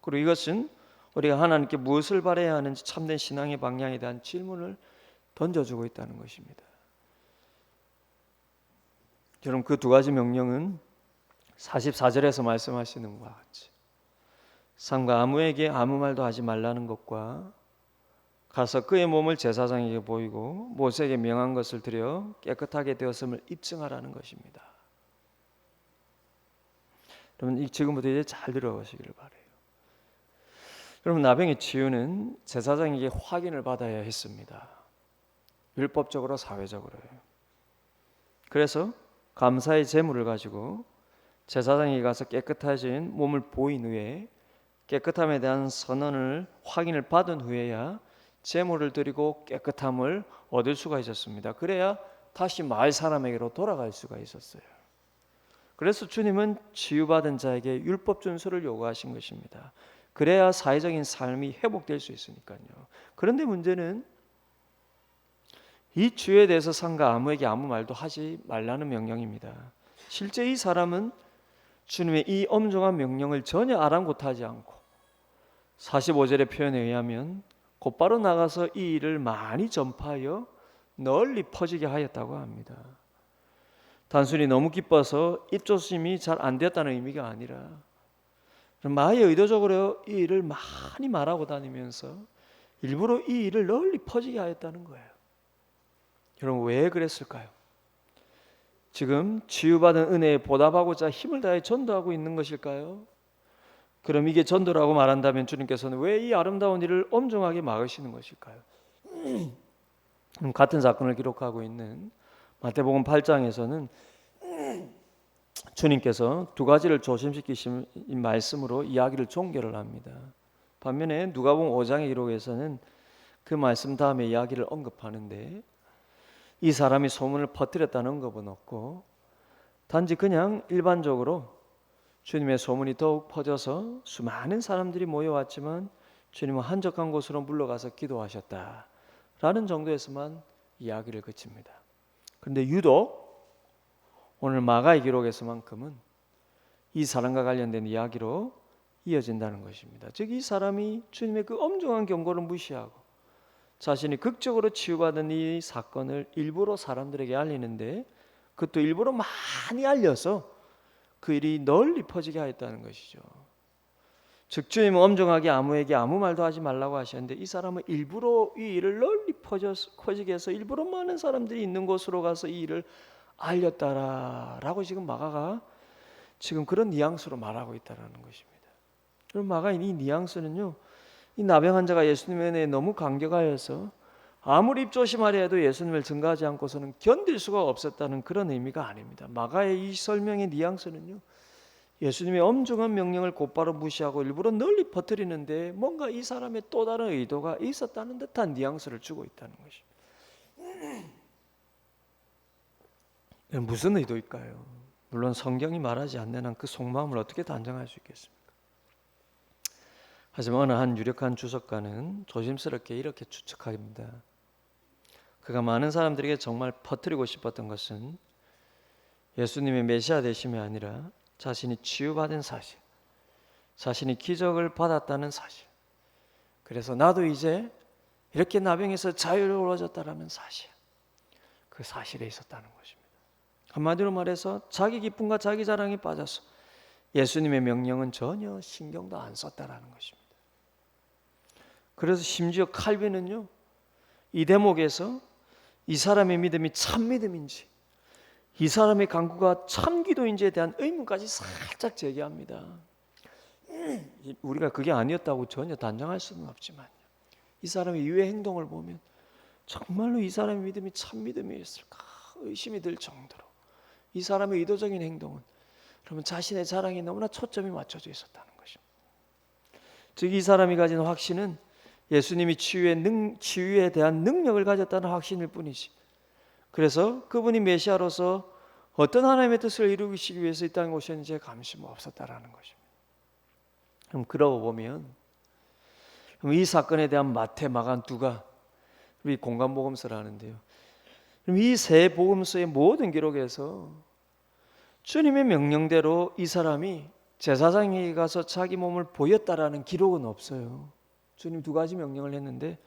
그리고 이것은 우리가 하나님께 무엇을 바라야 하는지 참된 신앙의 방향에 대한 질문을 던져주고 있다는 것입니다. 여러분 그 두 가지 명령은 44절에서 말씀하시는 것과 같이 상과 아무에게 아무 말도 하지 말라는 것과 가서 그의 몸을 제사장에게 보이고 모세에게 명한 것을 드려 깨끗하게 되었음을 입증하라는 것입니다. 여러분 지금부터 이제 잘 들어보시기를 바라요. 여러분 나병의 치유는 제사장에게 확인을 받아야 했습니다. 율법적으로 사회적으로요. 그래서 감사의 제물을 가지고 제사장에게 가서 깨끗해진 몸을 보인 후에 깨끗함에 대한 선언을 확인을 받은 후에야 제물을 드리고 깨끗함을 얻을 수가 있었습니다. 그래야 다시 마을 사람에게로 돌아갈 수가 있었어요. 그래서 주님은 치유받은 자에게 율법 준수를 요구하신 것입니다. 그래야 사회적인 삶이 회복될 수 있으니까요. 그런데 문제는 이 치유에 대해서 상가 아무에게 아무 말도 하지 말라는 명령입니다. 실제 이 사람은 주님의 이 엄중한 명령을 전혀 아랑곳하지 않고 45절의 표현에 의하면 곧바로 나가서 이 일을 많이 전파하여 널리 퍼지게 하였다고 합니다. 단순히 너무 기뻐서 입조심이 잘 안 되었다는 의미가 아니라 아예 의도적으로 이 일을 많이 말하고 다니면서 일부러 이 일을 널리 퍼지게 하였다는 거예요. 여러분 왜 그랬을까요? 지금 치유받은 은혜에 보답하고자 힘을 다해 전도하고 있는 것일까요? 그럼 이게 전도라고 말한다면 주님께서는 왜 이 아름다운 일을 엄중하게 막으시는 것일까요? 같은 사건을 기록하고 있는 마태복음 8장에서는 주님께서 두 가지를 조심시키신 말씀으로 이야기를 종결을 합니다. 반면에 누가복음 5장의 기록에서는 그 말씀 다음에 이야기를 언급하는데 이 사람이 소문을 퍼뜨렸다는 언급은 없고 단지 그냥 일반적으로 주님의 소문이 더욱 퍼져서 수많은 사람들이 모여왔지만 주님은 한적한 곳으로 물러가서 기도하셨다라는 정도에서만 이야기를 그칩니다. 그런데 유독 오늘 마가의 기록에서만큼은 이 사람과 관련된 이야기로 이어진다는 것입니다. 즉 이 사람이 주님의 그 엄중한 경고를 무시하고 자신이 극적으로 치유받은 이 사건을 일부러 사람들에게 알리는데 그것도 일부러 많이 알려서 그 일이 널리 퍼지게 하였다는 것이죠. 즉 주님은 엄정하게 아무에게 아무 말도 하지 말라고 하셨는데 이 사람은 일부러 이 일을 널리 퍼지게 해서 일부러 많은 사람들이 있는 곳으로 가서 이 일을 알렸다라고 지금 마가가 지금 그런 뉘앙스로 말하고 있다는 것입니다. 그럼 마가의 이 뉘앙스는요, 이 나병 환자가 예수님의 은혜에 너무 감격하여서 아무리 입조심하려 해도 예수님을 증거하지 않고서는 견딜 수가 없었다는 그런 의미가 아닙니다. 마가의 이 설명의 뉘앙스는요, 예수님의 엄중한 명령을 곧바로 무시하고 일부러 널리 퍼뜨리는데 뭔가 이 사람의 또 다른 의도가 있었다는 듯한 뉘앙스를 주고 있다는 것입니다. 무슨 의도일까요? 물론 성경이 말하지 않는 한 그 속마음을 어떻게 단정할 수 있겠습니까? 하지만 어느 한 유력한 주석가는 조심스럽게 이렇게 추측합니다. 그가 많은 사람들에게 정말 퍼뜨리고 싶었던 것은 예수님의 메시아 되심이 아니라 자신이 치유받은 사실, 자신이 기적을 받았다는 사실, 그래서 나도 이제 이렇게 나병에서 자유로워졌다라는 사실, 그 사실에 있었다는 것입니다. 한마디로 말해서 자기 기쁨과 자기 자랑에 빠져서 예수님의 명령은 전혀 신경도 안 썼다라는 것입니다. 그래서 심지어 칼빈은요, 이 대목에서 이 사람의 믿음이 참 믿음인지 이 사람의 간구가 참 기도인지에 대한 의문까지 살짝 제기합니다. 우리가 그게 아니었다고 전혀 단정할 수는 없지만요, 이 사람의 이외의 행동을 보면 정말로 이 사람의 믿음이 참 믿음이었을까 의심이 들 정도로 이 사람의 의도적인 행동은 그러면 자신의 자랑에 너무나 초점이 맞춰져 있었다는 것입니다. 즉 이 사람이 가진 확신은 예수님이 치유에 대한 능력을 가졌다는 확신일 뿐이지, 그래서 그분이 메시아로서 어떤 하나님의 뜻을 이루시기 위해서 이 땅에 오셨는지에 관심 없었다라는 것입니다. 그럼 그러고 보면 이 사건에 대한 마태, 마가, 누가 우리 공간복음서를 하는데요, 그럼 이 세 복음서의 모든 기록에서 주님의 명령대로 이 사람이 제사장에게 가서 자기 몸을 보였다라는 기록은 없어요. 주님 두 가지 명령을 했는데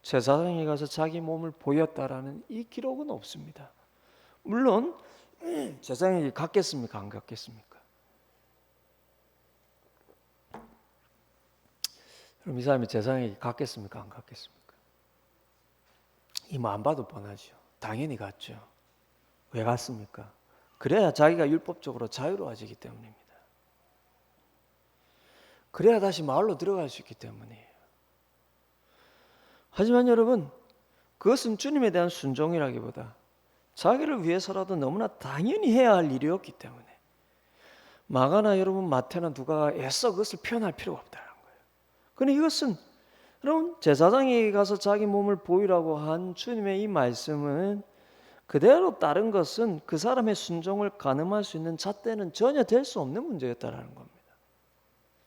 제사장에 가서 자기 몸을 보였다라는 이 기록은 없습니다. 물론 제사장에게 갔겠습니까? 안 갔겠습니까? 그럼 이 사람이 제사장에게 갔겠습니까? 안 갔겠습니까? 이모 안 봐도 뻔하죠. 당연히 갔죠. 왜 갔습니까? 그래야 자기가 율법적으로 자유로워지기 때문입니다. 그래야 다시 마을로 들어갈 수 있기 때문이에요. 하지만 여러분, 그것은 주님에 대한 순종이라기보다 자기를 위해서라도 너무나 당연히 해야 할 일이었기 때문에 마가나 여러분 마태나 누가 애써 그것을 표현할 필요가 없다는 거예요. 그런데 이것은 여러분 제사장에게 가서 자기 몸을 보이라고 한 주님의 이 말씀은 그대로 따른 것은 그 사람의 순종을 가늠할 수 있는 잣대는 전혀 될 수 없는 문제였다라는 겁니다.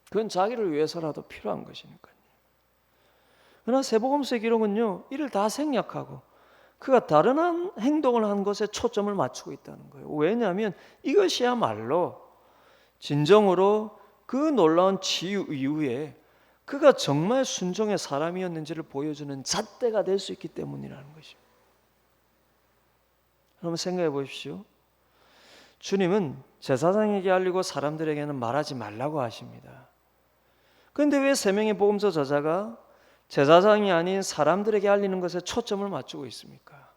그건 자기를 위해서라도 필요한 것이니까요. 그러나 세복음서의 기록은요, 이를 다 생략하고 그가 다른 한 행동을 한 것에 초점을 맞추고 있다는 거예요. 왜냐하면 이것이야말로 진정으로 그 놀라운 치유 이후에 그가 정말 순종의 사람이었는지를 보여주는 잣대가 될 수 있기 때문이라는 것입니다. 여러분 생각해 보십시오. 주님은 제사장에게 알리고 사람들에게는 말하지 말라고 하십니다. 그런데 왜 세 명의 복음서 저자가 제사장이 아닌 사람들에게 알리는 것에 초점을 맞추고 있습니까?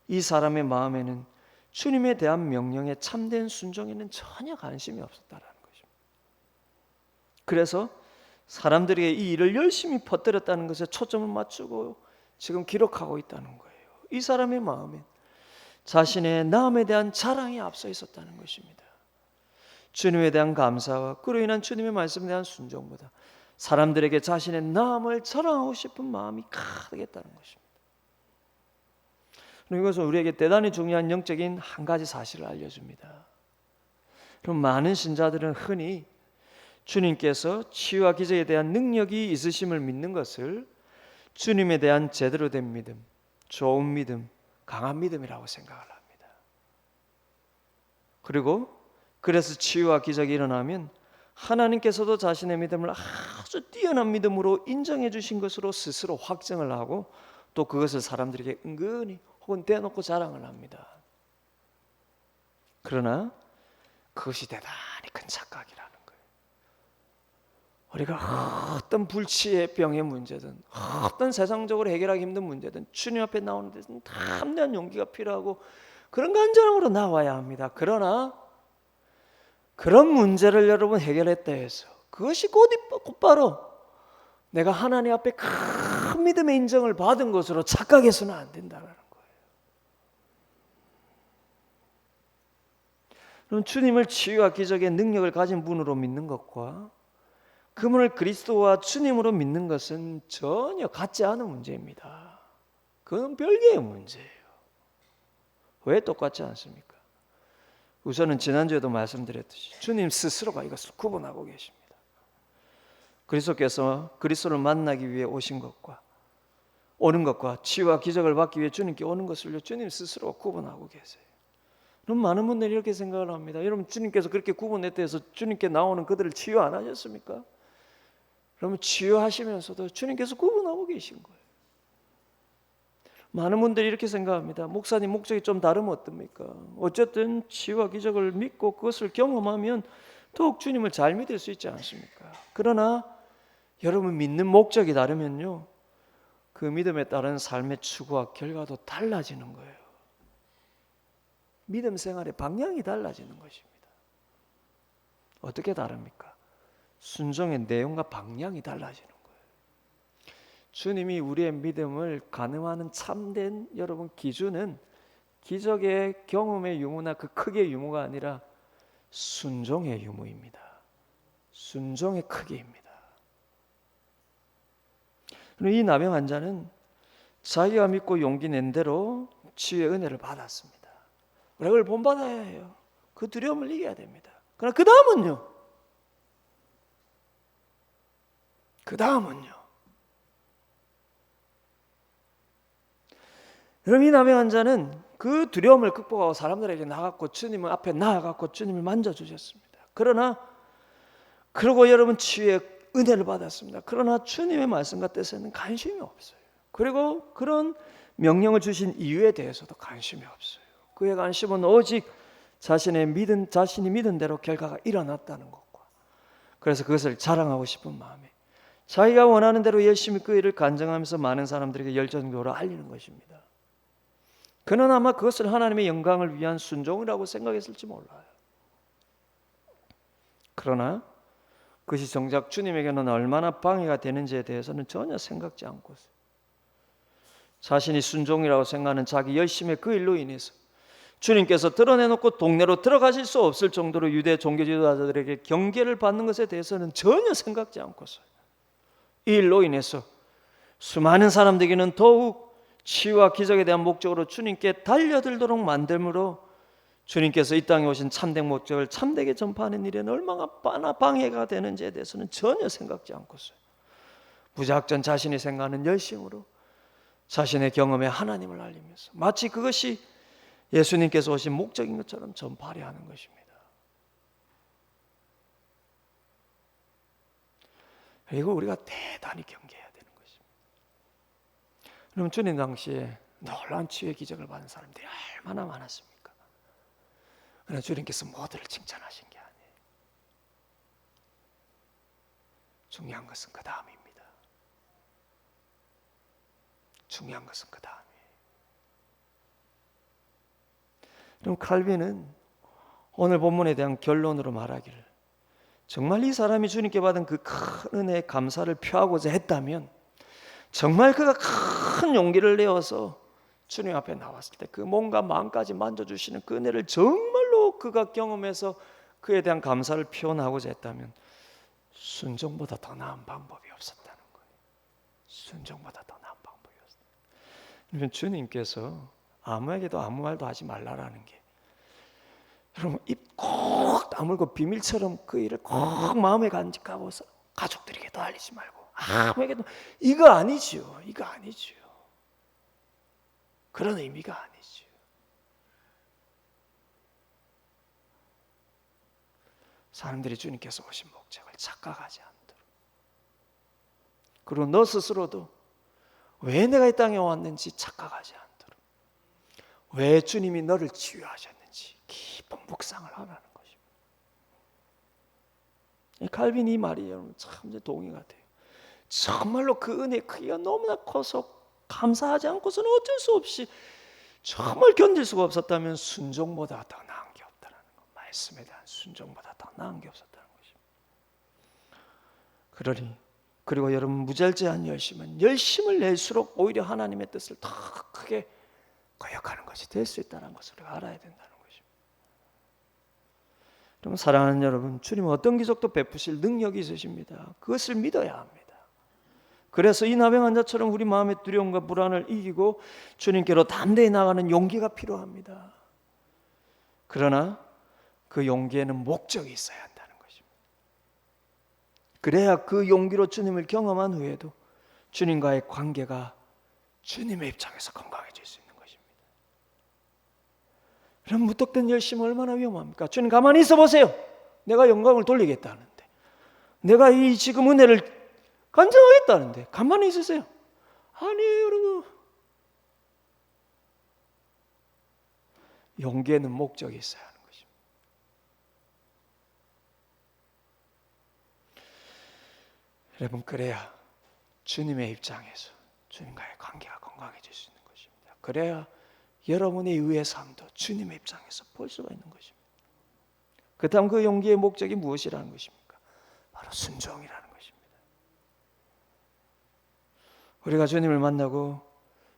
이 사람의 마음에는 주님에 대한 명령에 참된 순종에는 전혀 관심이 없었다라는 것입니다. 그래서 사람들에게 이 일을 열심히 퍼뜨렸다는 것에 초점을 맞추고 지금 기록하고 있다는 거예요. 이 사람의 마음엔 자신의 나음에 대한 자랑이 앞서 있었다는 것입니다. 주님에 대한 감사와 그로 인한 주님의 말씀에 대한 순종보다 사람들에게 자신의 나음을 자랑하고 싶은 마음이 가득했다는 것입니다. 이것은 우리에게 대단히 중요한 영적인 한 가지 사실을 알려줍니다. 그럼 많은 신자들은 흔히 주님께서 치유와 기적에 대한 능력이 있으심을 믿는 것을 주님에 대한 제대로 된 믿음, 좋은 믿음, 강한 믿음이라고 생각을 합니다. 그래서 치유와 기적이 일어나면 하나님께서도 자신의 믿음을 아주 뛰어난 믿음으로 인정해 주신 것으로 스스로 확정을 하고 또 그것을 사람들에게 은근히 혹은 대놓고 자랑을 합니다. 그러나 그것이 대단히 큰 착각이라는 거예요. 우리가 어떤 불치의 병의 문제든 어떤 세상적으로 해결하기 힘든 문제든 주님 앞에 나오는 데는 담대한 용기가 필요하고 그런 간절함으로 나와야 합니다. 그러나 그런 문제를 여러분 해결했다 해서 그것이 곧바로 내가 하나님 앞에 큰 믿음의 인정을 받은 것으로 착각해서는 안 된다는 거예요. 그럼 주님을 치유와 기적의 능력을 가진 분으로 믿는 것과 그분을 그리스도와 주님으로 믿는 것은 전혀 같지 않은 문제입니다. 그건 별개의 문제예요. 왜 똑같지 않습니까? 우선은 지난주에도 말씀드렸듯이 주님 스스로가 이것을 구분하고 계십니다. 그리스도께서 그리스도를 만나기 위해 오신 것과 오는 것과 치유와 기적을 받기 위해 주님께 오는 것을 주님 스스로 구분하고 계세요. 그럼 많은 분들이 이렇게 생각을 합니다. 여러분 주님께서 그렇게 구분했다 해서 주님께 나오는 그들을 치유 안 하셨습니까? 그러면 치유하시면서도 주님께서 구분하고 계신 거예요. 많은 분들이 이렇게 생각합니다. 목사님 목적이 좀 다르면 어떻습니까? 어쨌든 치유와 기적을 믿고 그것을 경험하면 더욱 주님을 잘 믿을 수 있지 않습니까? 그러나 여러분 믿는 목적이 다르면요, 그 믿음에 따른 삶의 추구와 결과도 달라지는 거예요. 믿음 생활의 방향이 달라지는 것입니다. 어떻게 다릅니까? 순종의 내용과 방향이 달라지는 거예요. 주님이 우리의 믿음을 가늠하는 참된 여러분 기준은 기적의 경험의 유무나 그 크기의 유무가 아니라 순종의 유무입니다. 순종의 크기입니다. 이 나병 환자는 자기가 믿고 용기 낸 대로 치유의 은혜를 받았습니다. 우리가 그걸 본받아야 해요. 그 두려움을 이겨야 됩니다. 그러나 그 다음은요. 여러분 이 나병 환자는 그 두려움을 극복하고 사람들에게 나갔고 주님 앞에 나아갔고 주님을 만져주셨습니다. 그러고 여러분 치유의 은혜를 받았습니다. 그러나 주님의 말씀과 뜻에는 관심이 없어요. 그리고 그런 명령을 주신 이유에 대해서도 관심이 없어요. 그의 관심은 오직 자신이 믿은 대로 결과가 일어났다는 것과 그래서 그것을 자랑하고 싶은 마음에 자기가 원하는 대로 열심히 그 일을 간증하면서 많은 사람들에게 열정적으로 알리는 것입니다. 그는 아마 그것을 하나님의 영광을 위한 순종이라고 생각했을지 몰라요. 그러나 그것이 정작 주님에게는 얼마나 방해가 되는지에 대해서는 전혀 생각지 않고 자신이 순종이라고 생각하는 자기 열심의 그 일로 인해서 주님께서 드러내놓고 동네로 들어가실 수 없을 정도로 유대 종교 지도자들에게 경계를 받는 것에 대해서는 전혀 생각지 않고서 이 일로 인해서 수많은 사람들에게는 더욱 치유와 기적에 대한 목적으로 주님께 달려들도록 만듦으로 주님께서 이 땅에 오신 참된 목적을 참되게 전파하는 일에는 얼마나 방해가 되는지에 대해서는 전혀 생각지 않고서 무작정 자신이 생각하는 열심으로 자신의 경험에 하나님을 알리면서 마치 그것이 예수님께서 오신 목적인 것처럼 전파하려 하는 것입니다. 그리고 우리가 대단히 경계해야 되는 것입니다. 그럼 주님 당시에 놀라운 치유의 기적을 받은 사람들이 얼마나 많았습니까? 그러나 주님께서 모두를 칭찬하신 게 아니에요. 중요한 것은 그 다음입니다. 중요한 것은 그 다음이에요. 그럼 칼빈은 오늘 본문에 대한 결론으로 말하기를 정말 이 사람이 주님께 받은 그 큰 은혜에 감사를 표하고자 했다면 정말 그가 큰 용기를 내어서 주님 앞에 나왔을 때 그 몸과 마음까지 만져주시는 그 은혜를 정말로 그가 경험해서 그에 대한 감사를 표현하고자 했다면 순종보다 더 나은 방법이 없었다는 거예요. 순종보다 더 나은 방법이 없었다. 주님께서 아무에게도 아무 말도 하지 말라라는 게, 여러분 입 꼭 다물고 비밀처럼 그 일을 꼭 마음에 간직하고서 가족들에게도 알리지 말고 아무에게도, 이거 아니지요. 이거 아니지요. 그런 의미가 아니지요. 사람들이 주님께서 오신 목적을 착각하지 않도록, 그리고 너 스스로도 왜 내가 이 땅에 왔는지 착각하지 않도록, 왜 주님이 너를 치유하셨는지 깊은 묵상을 하라는 것입니다. 칼빈 이 말이 여러분 참 동의가 돼요. 정말로 그 은혜의 크기가 너무나 커서 감사하지 않고서는 어쩔 수 없이 정말 견딜 수가 없었다면 순종보다 더 나은 게 없다는 것, 말씀에 대한 순종보다 더 나은 게 없었다는 것입니다. 그리고 여러분 무절제한 열심을 낼수록 오히려 하나님의 뜻을 더 크게 거역하는 것이 될 수 있다는 것을 우리가 알아야 된다는 것입니다. 여러분 사랑하는 여러분, 주님은 어떤 기적도 베푸실 능력이 있으십니다. 그것을 믿어야 합니다. 그래서 이 나병 환자처럼 우리 마음의 두려움과 불안을 이기고 주님께로 담대히 나가는 용기가 필요합니다. 그러나 그 용기에는 목적이 있어야 한다는 것입니다. 그래야 그 용기로 주님을 경험한 후에도 주님과의 관계가 주님의 입장에서 건강해질 수 있는 것입니다. 그럼 무턱된 열심은 얼마나 위험합니까? 주님 가만히 있어 보세요. 내가 영광을 돌리겠다는데, 내가 이 지금 은혜를 간증하겠다는데 가만히 있으세요. 아니에요 여러분. 용기에는 목적이 있어야 하는 것입니다. 여러분 그래야 주님의 입장에서 주님과의 관계가 건강해질 수 있는 것입니다. 그래야 여러분의 이후의 삶도 주님의 입장에서 볼 수가 있는 것입니다. 그다음 그 용기의 목적이 무엇이라는 것입니까? 바로 순종이라는 것입니다. 우리가 주님을 만나고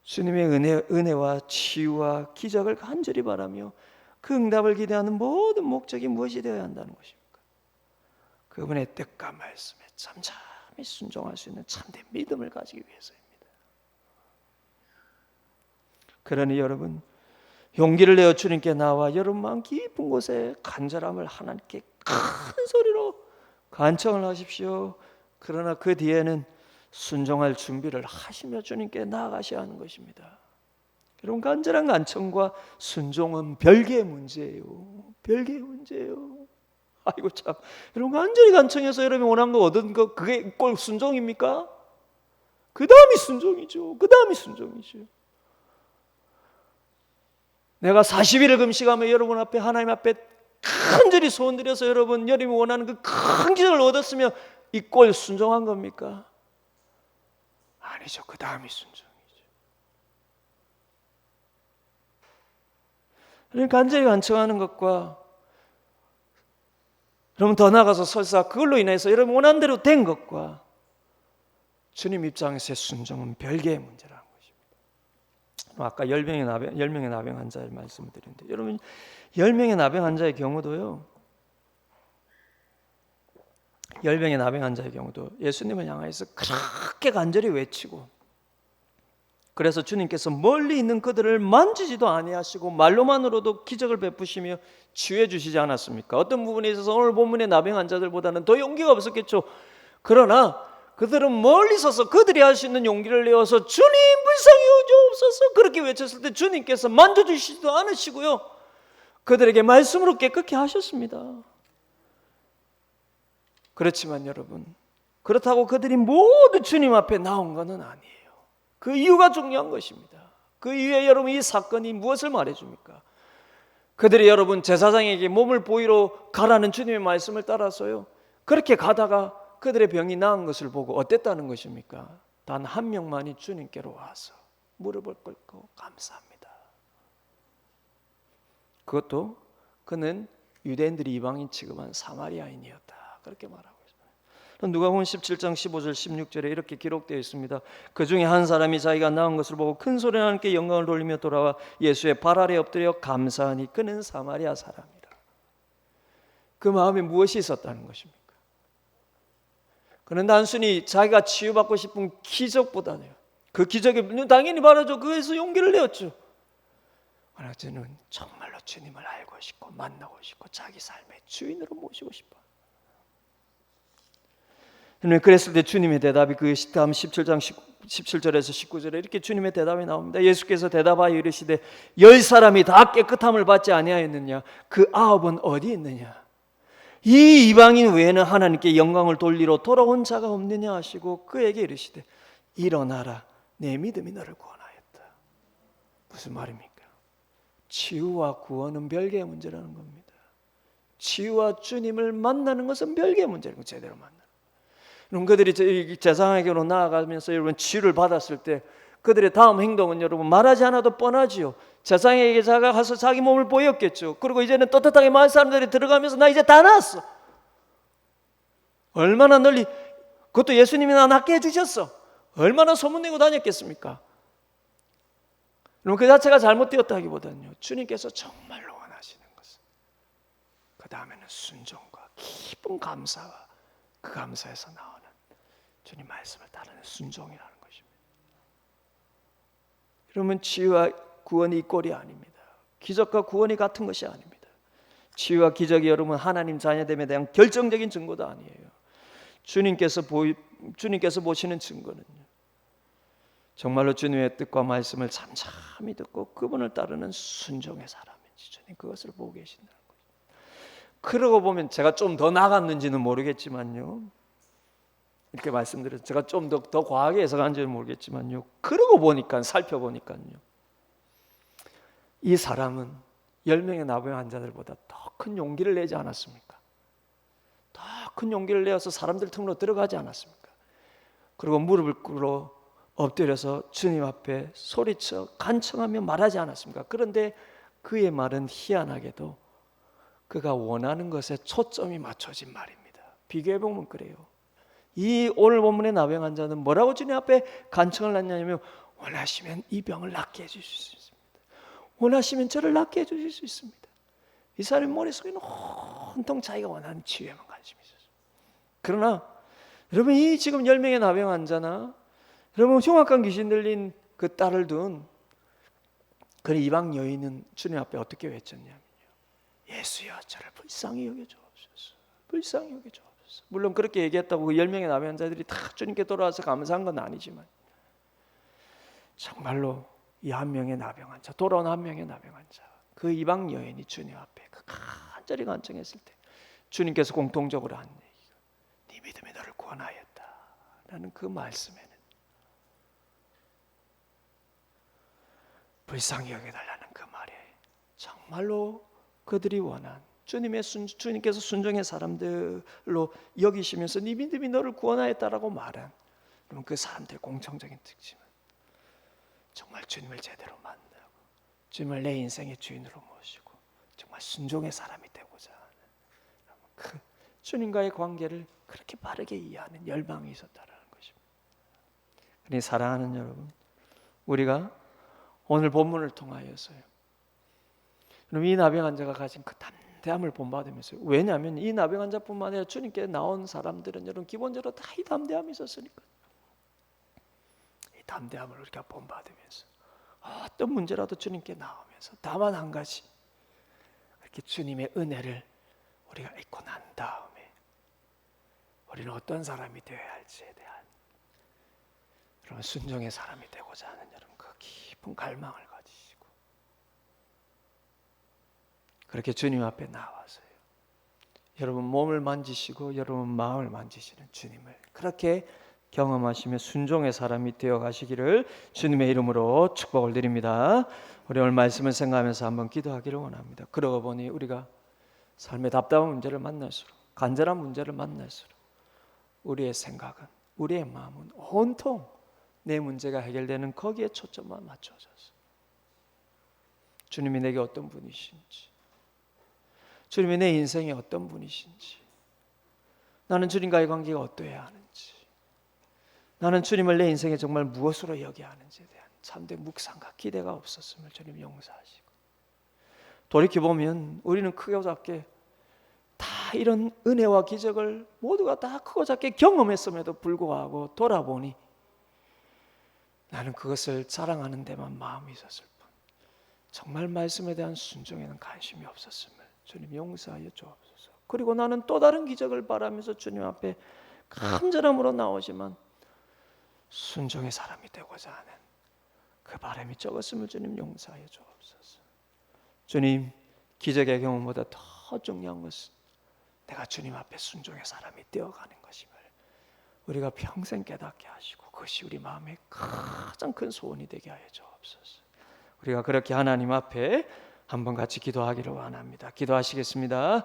주님의 은혜와 치유와 기적을 간절히 바라며 그 응답을 기대하는 모든 목적이 무엇이 되어야 한다는 것입니까? 그분의 뜻과 말씀에 잠잠히 순종할 수 있는 참된 믿음을 가지기 위해서입니다. 그러니 여러분 용기를 내어 주님께 나와 여러분 마음 깊은 곳에 간절함을 하나님께 큰 소리로 간청을 하십시오. 그러나 그 뒤에는 순종할 준비를 하시며 주님께 나아가셔야 하는 것입니다. 여러분 간절한 간청과 순종은 별개의 문제예요. 별개의 문제예요. 아이고 참, 여러분 간절히 간청해서 여러분이 원한 거 얻은 거 그게 꼴 순종입니까? 그 다음이 순종이죠. 그 다음이 순종이죠. 내가 40일을 금식하며 여러분 앞에 하나님 앞에 간절히 소원드려서 여러분이 원하는 그 큰 기적을 얻었으며 이 꼴 순종한 겁니까? 아니죠. 그 다음이 순종이죠. 그러니까 간절히 간청하는 것과 여러분 더 나아가서 설사 그걸로 인해서 여러분 원하는 대로 된 것과 주님 입장에서의 순종은 별개의 문제라는 것입니다. 아까 10명의 나병 환자를 말씀을 드렸는데 여러분 10명의 나병 환자의 경우도요. 10명의 나병 환자의 경우도 예수님을 향해서 그렇게 간절히 외치고 그래서 주님께서 멀리 있는 그들을 만지지도 아니하시고 말로만으로도 기적을 베푸시며 치유해 주시지 않았습니까? 어떤 부분에 있어서 오늘 본문의 나병 환자들보다는 더 용기가 없었겠죠. 그러나 그들은 멀리 서서 그들이 할 수 있는 용기를 내어서 주님 불쌍히 여주옵소서 그렇게 외쳤을 때 주님께서 만져주시지도 않으시고요. 그들에게 말씀으로 깨끗게 하셨습니다. 그렇지만 여러분 그렇다고 그들이 모두 주님 앞에 나온 것은 아니에요. 그 이유가 중요한 것입니다. 그 이유에 여러분 이 사건이 무엇을 말해줍니까? 그들이 여러분 제사장에게 몸을 보이러 가라는 주님의 말씀을 따라서요. 그렇게 가다가 그들의 병이 나은 것을 보고 어땠다는 것입니까? 단 한 명만이 주님께로 와서 무릎을 꿇고 감사합니다. 그것도 그는 유대인들이 이방인 취급한 사마리아인이었다. 그렇게 말하고 있습니다. 누가복음 17장 15절 16절에 이렇게 기록되어 있습니다. 그 중에 한 사람이 자기가 낳은 것을 보고 큰 소리로 하나님께 영광을 돌리며 돌아와 예수의 발 아래 엎드려 감사하니 그는 사마리아 사람이라. 그 마음에 무엇이 있었다는 것입니까? 그는 단순히 자기가 치유받고 싶은 기적보다는 그 기적이 당연히 바라죠. 그래서 용기를 내었죠. 그러나 저는 정말로 주님을 알고 싶고 만나고 싶고 자기 삶의 주인으로 모시고 싶어요. 그랬을 때 주님의 대답이 그 다음 17장 17절에서 19절에 이렇게 주님의 대답이 나옵니다. 예수께서 대답하여 이르시되 10사람이 다 깨끗함을 받지 아니하였느냐? 그 9은 어디 있느냐? 이 이방인 외에는 하나님께 영광을 돌리러 돌아온 자가 없느냐 하시고 그에게 이르시되 일어나라, 내 믿음이 너를 구원하였다. 무슨 말입니까? 치유와 구원은 별개의 문제라는 겁니다. 치유와 주님을 만나는 것은 별개의 문제라는 거예요. 제대로 만나는. 그럼 그들이 제사장에게로 나아가면서 여러분 치유를 받았을 때 그들의 다음 행동은 여러분 말하지 않아도 뻔하지요. 제사장에게 자가 가서 자기 몸을 보였겠죠. 그리고 이제는 떳떳하게 마을 사람들이 들어가면서 나 이제 다 나았어. 얼마나 널리, 그것도 예수님이 나 낫게 해주셨어. 얼마나 소문내고 다녔겠습니까? 그럼 그 자체가 잘못되었다기보다는요, 주님께서 정말로 원하시는 것은 그 다음에는 순종과 깊은 감사와 그 감사에서 나오는 주님 말씀을 따르는 순종이라는 것입니다. 그러면 치유와 구원이 이 꼴이 아닙니다. 기적과 구원이 같은 것이 아닙니다. 치유와 기적이 여러분 하나님 자녀됨에 대한 결정적인 증거도 아니에요. 주님께서 보시는 증거는요, 정말로 주님의 뜻과 말씀을 잠잠히 듣고 그분을 따르는 순종의 사람인지 주님 그것을 보고 계신다는 거죠. 그러고 보면 제가 좀 더 나갔는지는 모르겠지만요, 이렇게 말씀드려서 제가 좀 더 과하게 해석한지는 모르겠지만요, 그러고 보니까 살펴보니까요, 이 사람은 10명의 나병 환자들보다 더 큰 용기를 내지 않았습니까? 더 큰 용기를 내어서 사람들 틈으로 들어가지 않았습니까? 그리고 무릎을 꿇어 엎드려서 주님 앞에 소리쳐 간청하며 말하지 않았습니까? 그런데 그의 말은 희한하게도 그가 원하는 것에 초점이 맞춰진 말입니다. 비교해보면 그래요. 이 오늘 본문의 나병 환자는 뭐라고 주님 앞에 간청을 했냐면 원하시면 이 병을 낫게 해주실 수 있습니다. 원하시면 저를 낫게 해주실 수 있습니다. 이 사람의 머릿속에는 온통 자기가 원하는 치유에만 관심이 있었어요. 그러나 여러분 이 지금 10명의 나병 환자나 여러분 흉악한 귀신 들린 그 딸을 둔 그 이방 여인은 주님 앞에 어떻게 외쳤냐면요, 예수여 저를 불쌍히 여겨주옵소서. 불쌍히 여겨주옵소서. 물론 그렇게 얘기했다고 그 10명의 나병 환자들이 다 주님께 돌아와서 감사한 건 아니지만 정말로 이 한 명의 나병 환자, 돌아온 한 명의 나병 환자, 그 이방 여인이 주님 앞에 그 간절히 간청했을 때 주님께서 공통적으로 한 얘기가 네 믿음이 너를 구원하였다 라는 그 말씀에는 불쌍히 여겨달라는 그 말에 정말로 그들이 원한 주님께서 순종의 사람들로 여기시면서 네 믿음이 너를 구원하였다라고 말한 그럼 그 사람들의 공통적인 특징은 정말 주님을 제대로 만나고 주님을 내 인생의 주인으로 모시고 정말 순종의 사람이 되고자 하는 그 주님과의 관계를 그렇게 바르게 이해하는 열망이 있었다라는 것입니다. 그러니 사랑하는 여러분, 우리가 오늘 본문을 통하여서요, 그럼 이 나병 환자가 가진 그 담대함을 본받으면서요. 왜냐하면 이 나병 환자뿐만 아니라 주님께 나온 사람들은 여러분 기본적으로 다 이 담대함이 있었으니까 이 담대함을 우리가 본받으면서 어떤 문제라도 주님께 나오면서 다만 한 가지 이렇게 주님의 은혜를 우리가 잊고 난 다음에 우리는 어떤 사람이 되어야 할지에 대한 여러분 순종의 사람이 되고자 하는 여러분 그 깊은 갈망을 가지시고 그렇게 주님 앞에 나와서요, 여러분 몸을 만지시고 여러분 마음을 만지시는 주님을 그렇게 경험하시며 순종의 사람이 되어 가시기를 주님의 이름으로 축복을 드립니다. 우리 오늘 말씀을 생각하면서 한번 기도하기를 원합니다. 그러고 보니 우리가 삶의 답답한 문제를 만날수록, 간절한 문제를 만날수록 우리의 생각은, 우리의 마음은 온통 내 문제가 해결되는 거기에 초점만 맞춰져서 주님이 내게 어떤 분이신지, 주님이 내 인생에 어떤 분이신지, 나는 주님과의 관계가 어떠해야 하는지, 나는 주님을 내 인생에 정말 무엇으로 여겨야 하는지에 대한 참된 묵상과 기대가 없었음을 주님 용서하시고, 돌이켜보면 우리는 크고 작게 다 이런 은혜와 기적을 모두가 다 크고 작게 경험했음에도 불구하고 돌아보니 나는 그것을 자랑하는 데만 마음이 있었을 뿐 정말 말씀에 대한 순종에는 관심이 없었음을 주님 용서하여 주옵소서. 그리고 나는 또 다른 기적을 바라면서 주님 앞에 간절함으로 나오지만 순종의 사람이 되고자 하는 그 바람이 적었음을 주님 용서하여 주옵소서. 주님, 기적의 경험보다 더 중요한 것은 내가 주님 앞에 순종의 사람이 되어가는 것임을 우리가 평생 깨닫게 하시고 그것이 우리 마음의 가장 큰 소원이 되게 하여 주옵소서. 우리가 그렇게 하나님 앞에 한번 같이 기도하기를 원합니다. 기도하시겠습니다.